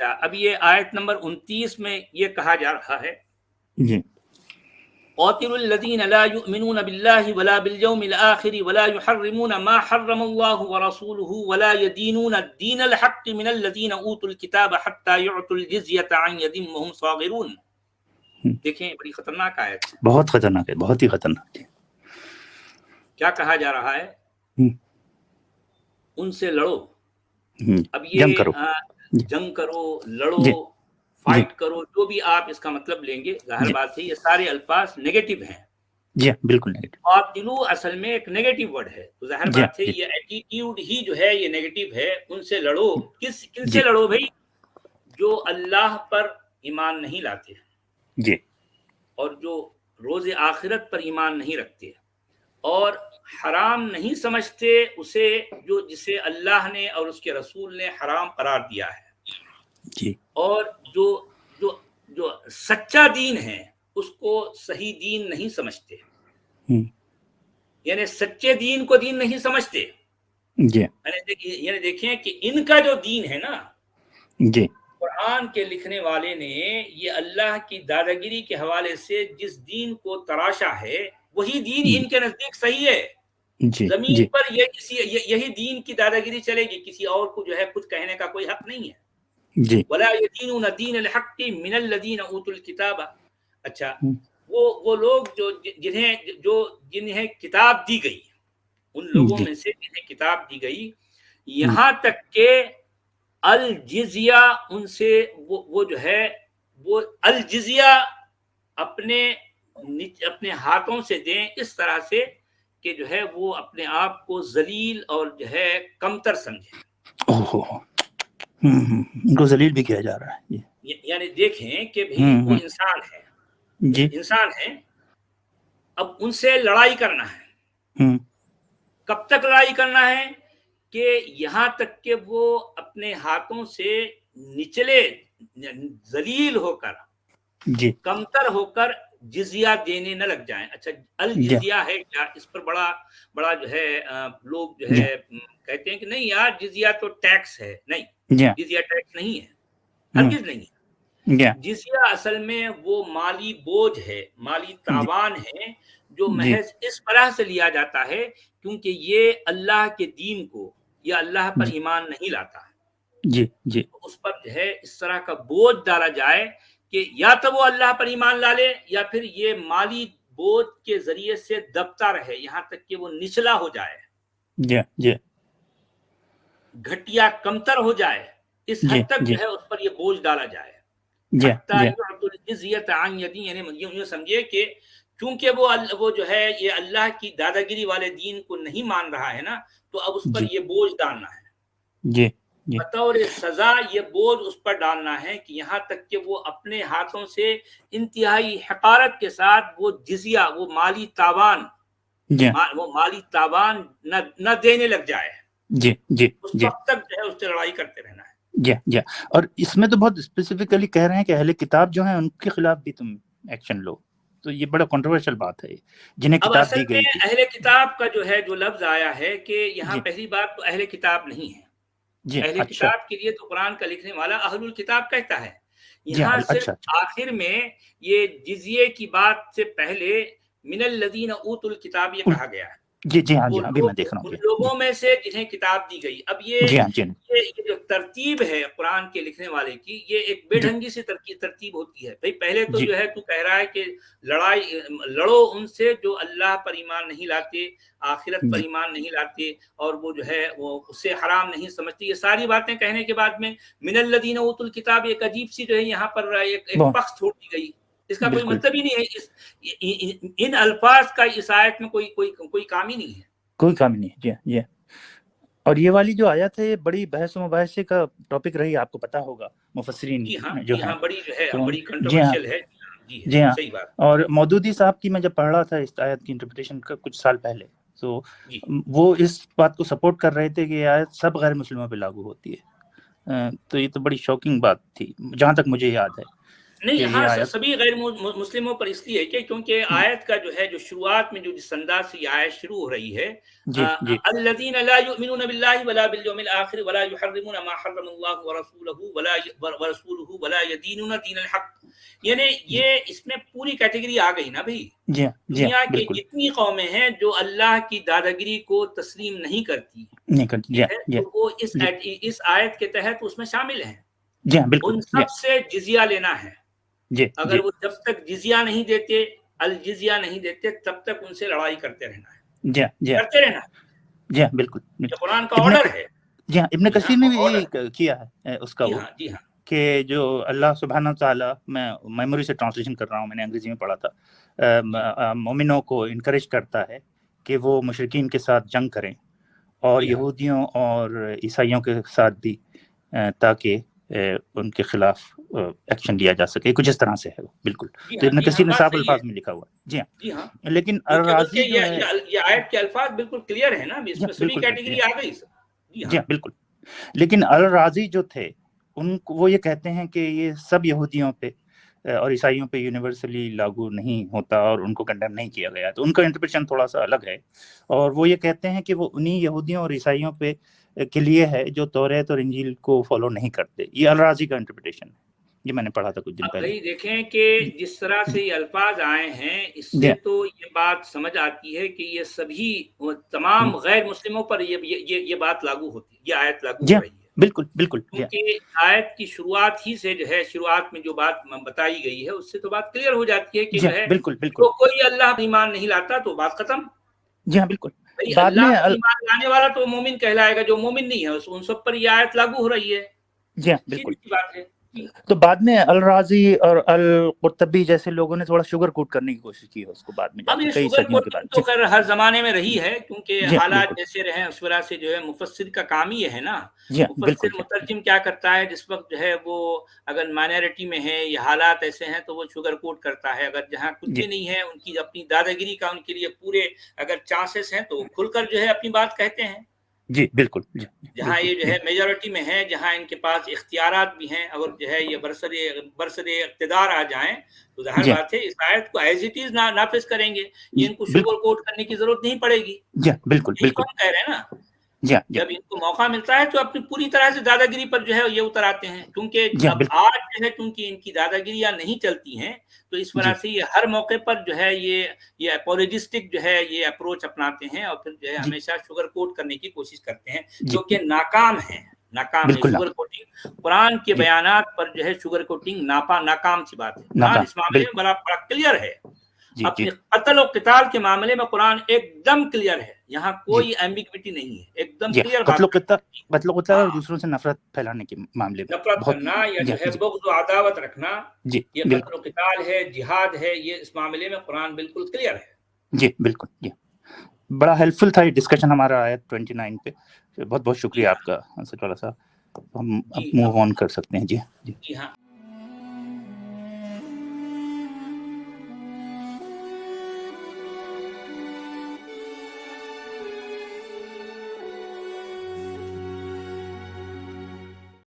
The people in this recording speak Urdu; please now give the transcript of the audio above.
اچھا، اب یہ آیت نمبر 29 میں یہ کہا جا رہا ہے جی قاتلوا الذين لا يؤمنون بالله ولا باليوم الآخر ولا يحرمون ما حرم الله ورسوله ولا يدينون الدين الحق من الذين أوتوا الكتاب حتى يعطوا الجزية عن يد وهم صاغرون. دیکھیں بڑی خطرناک آیت ہے، بہت خطرناک ہے، بہت ہی خطرناک ہے. کیا کہا جا رہا ہے؟ ان سے لڑو. اب یہ جنگ کرو، جنگ کرو، لڑو، جی فائٹ کرو، جو بھی آپ اس کا مطلب لیں گے، ظاہر بات ہے یہ سارے الفاظ نیگیٹو ہیں. جی بالکل نیگیٹو. قاتلو اصل میں ایک نیگیٹو ورڈ ہے، تو ظاہر جی بات ہے یہ ایٹیٹیوڈ ہی جو ہے یہ نیگیٹو ہے. ان سے لڑو. کن جی سے لڑو بھائی؟ جو اللہ پر ایمان نہیں لاتے جی اور جو روز آخرت پر ایمان نہیں رکھتے اور حرام نہیں سمجھتے اسے جسے اللہ نے اور اس کے رسول نے حرام قرار دیا ہے. جی اور جو سچا دین ہے اس کو صحیح دین نہیں سمجھتے، یعنی سچے دین کو دین نہیں سمجھتے. جی یعنی دیکھیں کہ ان کا جو دین ہے نا، جی قرآن کے لکھنے والے نے یہ اللہ کی داداگیری کے حوالے سے جس دین کو تراشا ہے وہی دین ان کے نزدیک صحیح ہے. جی زمین جی پر یہی دین کی داداگیری چلے گی، کسی اور کو جو ہے کچھ کہنے کا کوئی حق نہیں ہے. جی ولا يدينون دين الحق من الذين اوتوا الكتاب. اچھا، وہ لوگ جنہیں کتاب دی گئی، ان لوگوں میں سے جنہیں کتاب دی گئی، یہاں تک کہ الجزیہ ان سے وہ جو ہے وہ الجزیہ اپنے ہاتھوں سے دیں، اس طرح سے کہ جو ہے وہ اپنے آپ کو ذلیل اور جو ہے کمتر سمجھیں. ان کو ذلیل بھی کیا جا رہا ہے. یعنی دیکھیں کہ بھئی وہ انسان ہے، جی انسان ہے، اب ان سے لڑائی کرنا ہے. کب تک لڑائی کرنا ہے؟ کہ یہاں تک کہ وہ اپنے ہاتھوں سے نچلے، ذلیل ہو کر، جی کمتر ہو کر جزیہ دینے نہ لگ جائیں. اچھا، الجزیہ ہے کیا؟ اس پر بڑا جو ہے لوگ جو ہے کہتے ہیں کہ نہیں یار جزیہ تو ٹیکس ہے. نہیں، جزیہ ٹیکس نہیں ہے، ہرگز نہیں ہے. جزیہ اصل میں وہ مالی بوجھ ہے، مالی تاوان ہے جو محض اس طرح سے لیا جاتا ہے کیونکہ یہ اللہ کے دین کو یا اللہ پر ایمان نہیں لاتا ہے. جی جی اس پر جو ہے اس طرح کا بوجھ ڈالا جائے کہ یا تو وہ اللہ پر ایمان لا لے یا پھر یہ مالی بوجھ کے ذریعے سے دبتا رہے یہاں تک کہ وہ نچلا ہو جائے، گھٹیا کمتر ہو جائے. اس حد تک جو ہے اس پر یہ بوجھ ڈالا جائے. یعنی یوں سمجھے کہ چونکہ وہ جو ہے یہ اللہ کی داداگیری والے دین کو نہیں مان رہا ہے نا، تو اب اس پر یہ بوجھ ڈالنا ہے. بطور سزا یہ بوجھ اس پر ڈالنا ہے کہ یہاں تک کہ وہ اپنے ہاتھوں سے انتہائی حقارت کے ساتھ وہ جزیہ، وہ مالی تاوان نہ دینے لگ جائے. اس وقت تک جو ہے اس سے لڑائی کرتے رہنا ہے. اور اس میں تو بہت اسپیسیفکلی کہہ رہے ہیں کہ اہل کتاب جو ہیں ان کے خلاف بھی تم ایکشن لو. تو یہ بڑا کنٹروورشل بات ہے جنہیں اب کتاب اصل دی گئی میں تھی. اہل کتاب کا جو ہے جو لفظ آیا ہے کہ یہاں پہلی بات تو اہل کتاب نہیں ہے. اہل کتاب کے لیے تو قرآن کا لکھنے والا اہل الکتاب کہتا ہے. یہاں صرف آخر میں یہ جزیے کی بات سے پہلے من الذین اوتوا الکتاب یہ کہا گیا ہے. ابھی میں دیکھ رہا ہوں ان لوگوں میں سے جنہیں کتاب دی گئی. اب یہ جو ترتیب ہے قرآن کے لکھنے والے کی، یہ ایک بے ڈھنگی سے ترتیب ہوتی ہے. بھائی پہلے تو جو ہے تو کہہ رہا ہے کہ لڑو ان سے جو اللہ پر ایمان نہیں لاتے، آخرت پر ایمان نہیں لاتے، اور وہ جو ہے وہ اسے حرام نہیں سمجھتے. یہ ساری باتیں کہنے کے بعد میں من الذین اوتوا الکتاب ایک عجیب سی جو ہے یہاں پر ایک پخ چھوڑ دی گئی. اس کا کوئی مطلب ہی نہیں ہے. ان الفاظ کا اس آیت میں کوئی کام ہی نہیں ہے، کوئی کام نہیں ہے. اور یہ والی جو آیت ہے بڑی بحث و مباحثے کا ٹاپک رہی، آپ کو پتہ ہوگا مفسرین جو ہیں. بڑی جو ہے بڑی کنٹروورشل ہے. جی ہاں، صحیح بات. اور مودودی صاحب کی میں جب پڑھ رہا تھا اس آیت کی انٹرپریٹیشن کا کچھ سال پہلے، تو وہ اس بات کو سپورٹ کر رہے تھے کہ یہ آیت سب غیر مسلموں پہ لاگو ہوتی ہے. تو یہ تو بڑی شاکنگ بات تھی جہاں تک مجھے یاد ہے. نہیں ہاں سبھی غیر مسلموں پر اس لیے کہ کیونکہ آیت کا جو ہے جو شروعات میں جو جس انداز سے یہ آیت شروع ہو رہی ہے الذین لا یؤمنون باللہ ولا بالیوم الآخر ولا یحرمون ما حرم اللہ ورسولہ ولا یدینون دین الحق، یعنی یہ اس میں پوری کیٹیگری آ گئی نا بھائی. دنیا کی جتنی قومیں ہیں جو اللہ کی دادگری کو تسلیم نہیں کرتی تو وہ اس آیت کے تحت اس میں شامل ہیں. ان سب سے جزیہ لینا ہے. اگر وہ جب تک جزیہ نہیں دیتے الجزیہ نہیں دیتے تب تک ان سے لڑائی کرتے رہنا ہے. کرتے رہنا جی بالکل. قرآن کا آرڈر ہے. جی ابن کثیر نے بھی یہ کیا ہے اس کا جی ہاں کہ جو اللہ سبحانہ تعالیٰ، میں میموری سے ٹرانسلیشن کر رہا ہوں، میں نے انگریزی میں پڑھا تھا، مومنوں کو انکریج کرتا ہے کہ وہ مشرکین کے ساتھ جنگ کریں اور یہودیوں اور عیسائیوں کے ساتھ بھی، تاکہ ان کے خلاف ایکشن لیا جا سکے. کچھ اس طرح سے ہے وہ بالکل. تو ابن کثیر نے صاف الفاظ میں لکھا ہوا ہے. جی ہاں لیکن الرازی جو ہے یہ آیت کے الفاظ بالکل کلیئر ہے نا، اس میں سبھی کیٹیگری آ گئی. جی بالکل. لیکن الرازی جو تھے ان کو وہ یہ کہتے ہیں کہ یہ سب یہودیوں پہ اور عیسائیوں پہ یونیورسلی لاگو نہیں ہوتا اور ان کو کنڈیم نہیں کیا گیا. تو ان کا انٹرپریشن تھوڑا سا الگ ہے، اور وہ یہ کہتے ہیں کہ وہ انہی یہودیوں اور عیسائیوں پہ کے لیے ہے جو توریت اور انجیل کو فالو نہیں کرتے. یہ الرازی کا انٹرپریٹیشن ہے، یہ میں نے پڑھا تھا کچھ دن پہلے. دیکھیں کہ جس طرح سے یہ الفاظ آئے ہیں اس سے تو یہ بات سمجھ آتی ہے کہ یہ سبھی تمام غیر مسلموں پر یہ بات لاگو ہوتی ہے، یہ آیت لاگو ہو رہی ہے. بالکل بالکل. کیونکہ آیت کی شروعات ہی سے جو ہے، شروعات میں جو بات بتائی گئی ہے اس سے تو بات کلیئر ہو جاتی ہے کہ جو ہے تو کوئی اللہ پر ایمان نہیں لاتا تو بات ختم. جی ہاں بالکل. اللہ پر ایمان لانے والا تو مومن کہلائے گا، جو مومن نہیں ہے ان سب پر یہ آیت لاگو ہو رہی ہے. جی ہاں بالکل. بات ہے. تو بعد میں الرازی اور القرطبی جیسے لوگوں نے تھوڑا شوگر کوٹ کرنے کی کوشش کی ہے اس کو بعد میں. اب یہ شوگر کوٹنگ تو خیر ہر زمانے میں رہی ہے، کیونکہ حالات جیسے رہے اس وجہ سے جو ہے مفسر کا کام یہ ہے نا. مفسر مترجم کیا کرتا ہے، جس وقت جو ہے وہ اگر مائنورٹی میں ہے یا حالات ایسے ہیں تو وہ شوگر کوٹ کرتا ہے. اگر جہاں کچھ بھی نہیں ہے، ان کی اپنی دادگیری کا ان کے لیے پورے اگر چانسز ہیں تو کھل کر جو ہے اپنی بات کہتے ہیں. جی بالکل. جہاں یہ جو ہے میجورٹی میں ہے، جہاں ان کے پاس اختیارات بھی ہیں، اگر جو ہے یہ برسر اقتدار آ جائیں تو ظاہر بات ہے اس آیت کو ایز اٹ از نافذ کریں گے. یہ ان کو شوگر کوٹ کرنے کی ضرورت نہیں پڑے گی. جی بالکل بالکل کہہ رہے ہیں نا. جب ان کو موقع ملتا ہے تو اپنی پوری طرح سے داداگیری پر جو ہے یہ اتر آتے ہیں. کیونکہ اب آج جو ہے چونکہ ان کی داداگیریاں نہیں چلتی ہیں تو اس وجہ سے یہ ہر موقع پر جو ہے یہ اپولوجسٹک جو ہے یہ اپروچ اپناتے ہیں اور پھر جو ہے ہمیشہ شوگر کوٹ کرنے کی کوشش کرتے ہیں، جو کہ ناکام ہے. شوگر کوٹنگ قرآن کے بیانات پر جو ہے شوگر کوٹنگ ناکام سی بات ہے. قرآن اس معاملے میں بڑا کلیئر ہے. اپنے قتل و قتال کے معاملے میں قرآن ایک دم کلیئر ہے، یہاں کوئی ایمبیگوٹی نہیں ہے، ایک دم کلیئر بات. قتل و قتال اور دوسروں سے نفرت پھیلانے کے معاملے میں نفرت کرنا یا جو ہے بغض و عداوت رکھنا، یہ قتل و قتال ہے، جہاد ہے، یہ اس معاملے میں قرآن بالکل کلیئر ہے. جی بالکل. جی بڑا ہیلپ فل تھا یہ ڈسکشن ہمارا آیت 29 پہ. بہت بہت شکریہ آپ کا اسد والا صاحب. ہم موو آن کر سکتے ہیں. جی ہاں.